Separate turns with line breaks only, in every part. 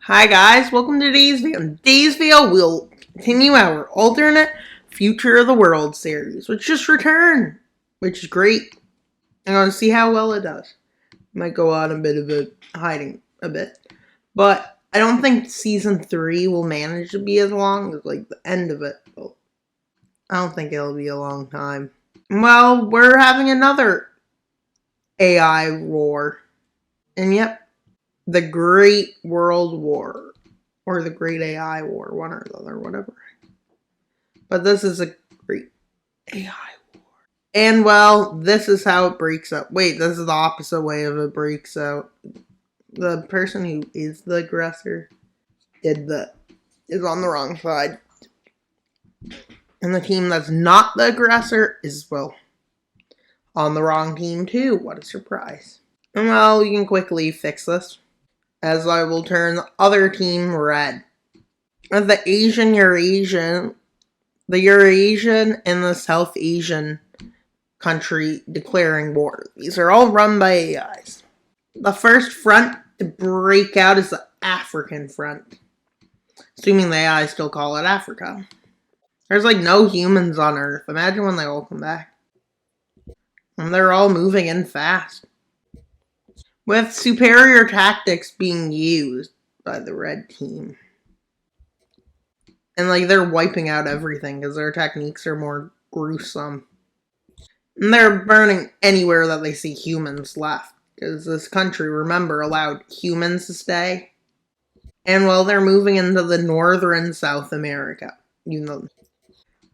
Hi guys, welcome to today's video. In today's video, we'll continue our alternate Future of the World series, which just returned, which is great. I'm going to see how well it does. Might go on a bit of a hiding a bit, but I don't think season 3 will manage to be as long as like the end of it. I don't think it'll be a long time. Well, we're having another AI war, and yep. The Great World War, or the Great AI War, one or the other, whatever. But this is a Great AI War. And well, this is how it breaks out. Wait, this is the opposite way of it breaks out. The person who is the aggressor is on the wrong side. And the team that's not the aggressor is, well, on the wrong team too. What a surprise. And well, you can quickly fix this, as I will turn the other team red. The Eurasian and the South Asian country declaring war. These are all run by AIs. The first front to break out is the African front, assuming the AI still call it Africa. There's like no humans on Earth. Imagine when they all come back. And they're all moving in fast, with superior tactics being used by the red team. And like they're wiping out everything because their techniques are more gruesome. And they're burning anywhere that they see humans left, because this country, remember, allowed humans to stay. And well, they're moving into the northern South America.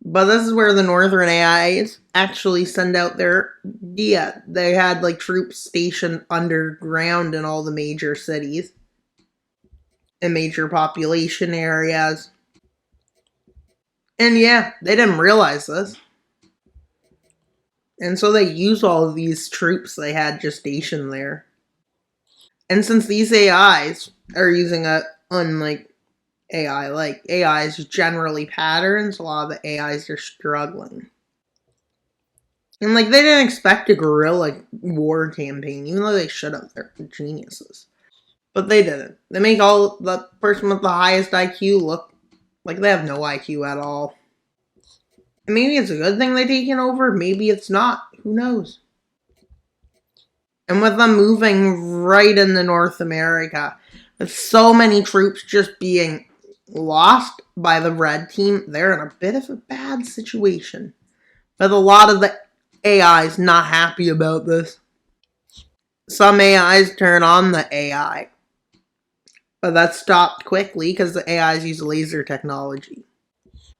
But this is where the northern AIs actually send out their... Yeah, they had like troops stationed underground in all the major cities and major population areas. And yeah, they didn't realize this. And so they used all of these troops they had just stationed there. And since these AIs are using a unlike AI, like AIs generally patterns, a lot of the AIs are struggling. And like they didn't expect a guerrilla war campaign, even though they should have. They're geniuses. But they didn't. They make all the person with the highest IQ look like they have no IQ at all. And maybe it's a good thing they've taken over, maybe it's not. Who knows? And with them moving right into North America, with so many troops just being lost by the red team, they're in a bit of a bad situation. But a lot of the AIs not happy about this. Some AIs turn on the AI, but that stopped quickly because the AIs use laser technology.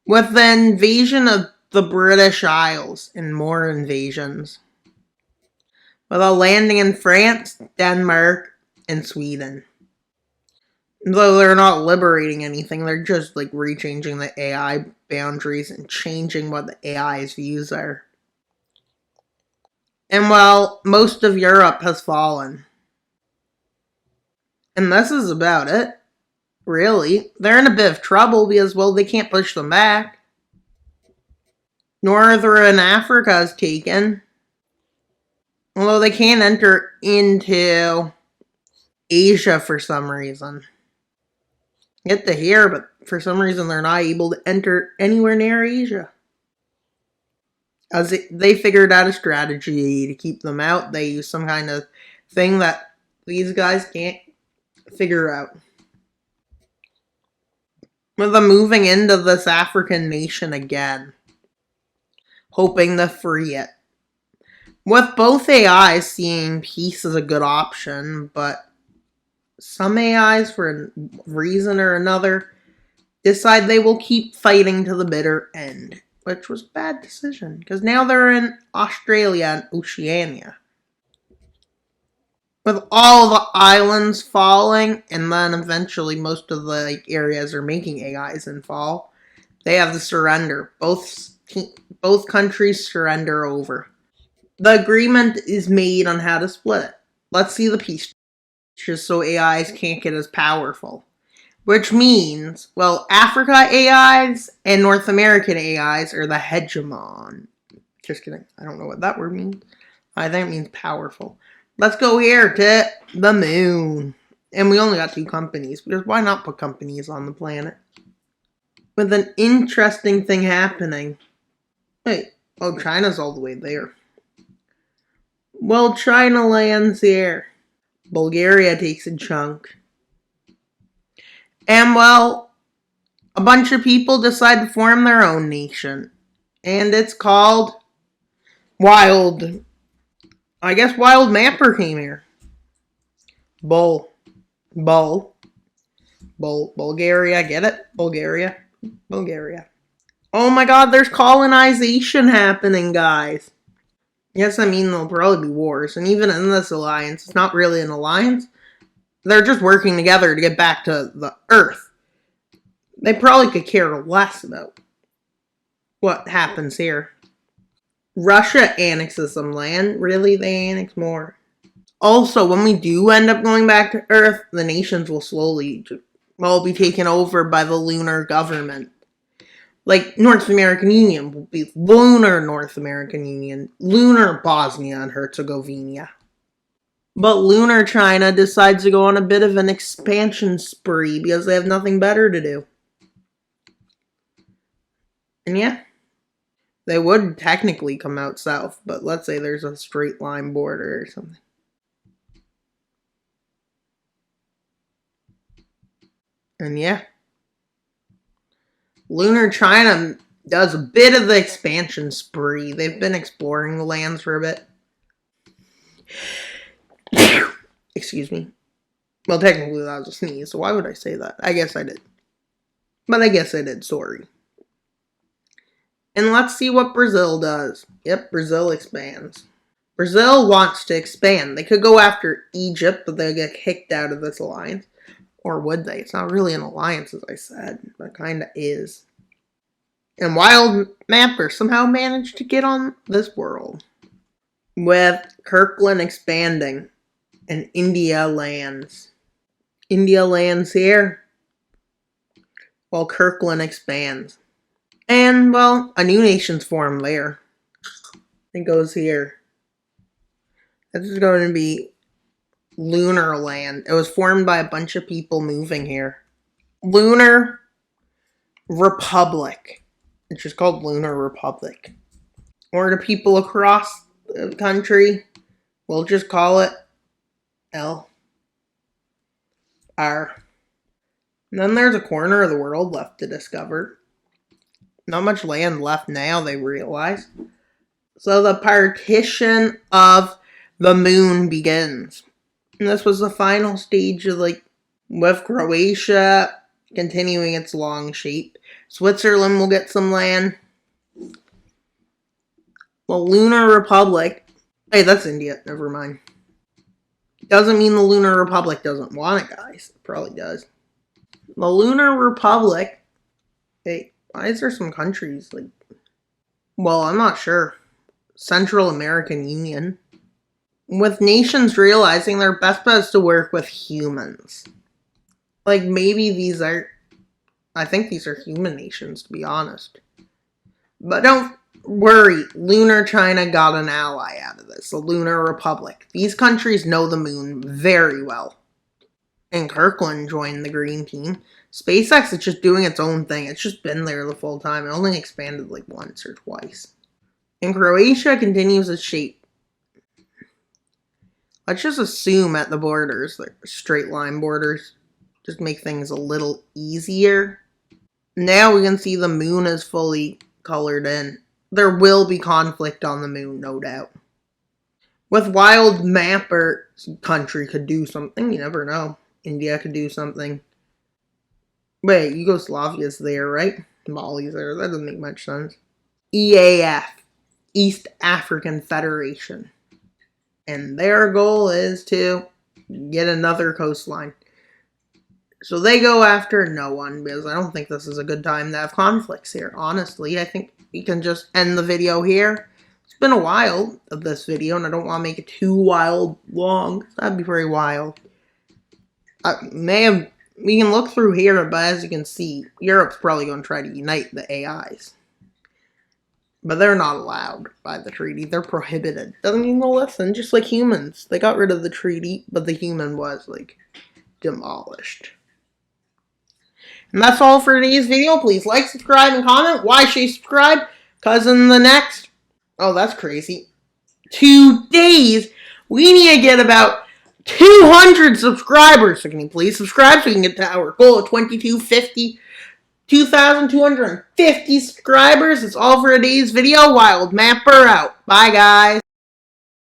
With the invasion of the British Isles and more invasions, with a landing in France, Denmark, and Sweden. Though they're not liberating anything, they're just like rechanging the AI boundaries and changing what the AI's views are. And well, most of Europe has fallen. And this is about it. Really. They're in a bit of trouble because, well, they can't push them back. Northern Africa is taken. Although they can't enter into Asia for some reason. Get to here, but for some reason they're not able to enter anywhere near Asia. As they figured out a strategy to keep them out. They use some kind of thing that these guys can't figure out. With them moving into this African nation again, hoping to free it. With both AIs seeing peace as a good option, but some AIs, for a reason or another, decide they will keep fighting to the bitter end, which was a bad decision, because now they're in Australia and Oceania. With all the islands falling, and then eventually most of the areas are making AIs and fall, they have to surrender. Both countries surrender over. The agreement is made on how to split it. Let's see the peace, just so AIs can't get as powerful. Which means, well, Africa AIs and North American AIs are the hegemon. Just kidding. I don't know what that word means. I think it means powerful. Let's go here to the moon. And we only got 2 companies, because why not put companies on the planet? With an interesting thing happening. Wait, oh, China's all the way there. Well, China lands here. Bulgaria takes a chunk. And, well, a bunch of people decide to form their own nation. And it's called Wild. I guess Wild Mapper came here. Bulgaria, get it? Bulgaria. Oh my god, there's colonization happening, guys. Yes, I mean, there'll probably be wars. And even in this alliance, it's not really an alliance. They're just working together to get back to the Earth. They probably could care less about what happens here. Russia annexes some land. Really, they annex more. Also, when we do end up going back to Earth, the nations will slowly be taken over by the lunar government. Like, North American Union will be Lunar North American Union, Lunar Bosnia and Herzegovina. But Lunar China decides to go on a bit of an expansion spree because they have nothing better to do. And yeah, they would technically come out south, but let's say there's a straight line border or something. And yeah, Lunar China does a bit of the expansion spree. They've been exploring the lands for a bit. Excuse me. Well, technically that was a sneeze, so why would I say that? I guess I did. But I guess I did, sorry. And let's see what Brazil does. Yep, Brazil expands. Brazil wants to expand. They could go after Egypt, but they'll get kicked out of this alliance. Or would they? It's not really an alliance, as I said, but it kinda is. And Wild Mapper somehow managed to get on this world. With Kirkland expanding. And India lands. India lands here. While Kirkland expands. And, well, a new nation's formed there. It goes here. This is going to be Lunar land. It was formed by a bunch of people moving here. Lunar Republic. It's just called Lunar Republic. Or the people across the country, we'll just call it LR. And then there's a corner of the world left to discover. Not much land left now, they realize. So the partition of the moon begins. And this was the final stage of, with Croatia continuing its long shape. Switzerland will get some land. Well, Lunar Republic. Hey, that's India. Never mind. Doesn't mean the Lunar Republic doesn't want it, guys. It probably does. The Lunar Republic. Hey, why is there some countries well, I'm not sure. Central American Union. With nations realizing their best bet is to work with humans. Maybe these are... I think these are human nations, to be honest. But don't worry. Lunar China got an ally out of this. The Lunar Republic. These countries know the moon very well. And Kirkland joined the green team. SpaceX is just doing its own thing. It's just been there the full time. It only expanded once or twice. And Croatia continues its shape. Let's just assume at the borders, straight line borders, just make things a little easier. Now we can see the moon is fully colored in. There will be conflict on the moon, no doubt. With Wild Mapper, country could do something. You never know. India could do something. Wait, Yugoslavia's there, right? Mali's there. That doesn't make much sense. EAF, East African Federation. And their goal is to get another coastline. So they go after no one, because I don't think this is a good time to have conflicts here. Honestly, I think we can just end the video here. It's been a while of this video, and I don't want to make it too long. That'd be very wild. We can look through here, but as you can see, Europe's probably going to try to unite the AIs. But they're not allowed by the treaty. They're prohibited. Doesn't mean they'll listen, just like humans. They got rid of the treaty, but the human was, demolished. And that's all for today's video. Please like, subscribe, and comment. Why should you subscribe? Because in the next, oh, that's crazy, 2 days, we need to get about 200 subscribers. So can you please subscribe so we can get to our goal of 2,250 subscribers. That's all for today's video. Wild Mapper out. Bye, guys.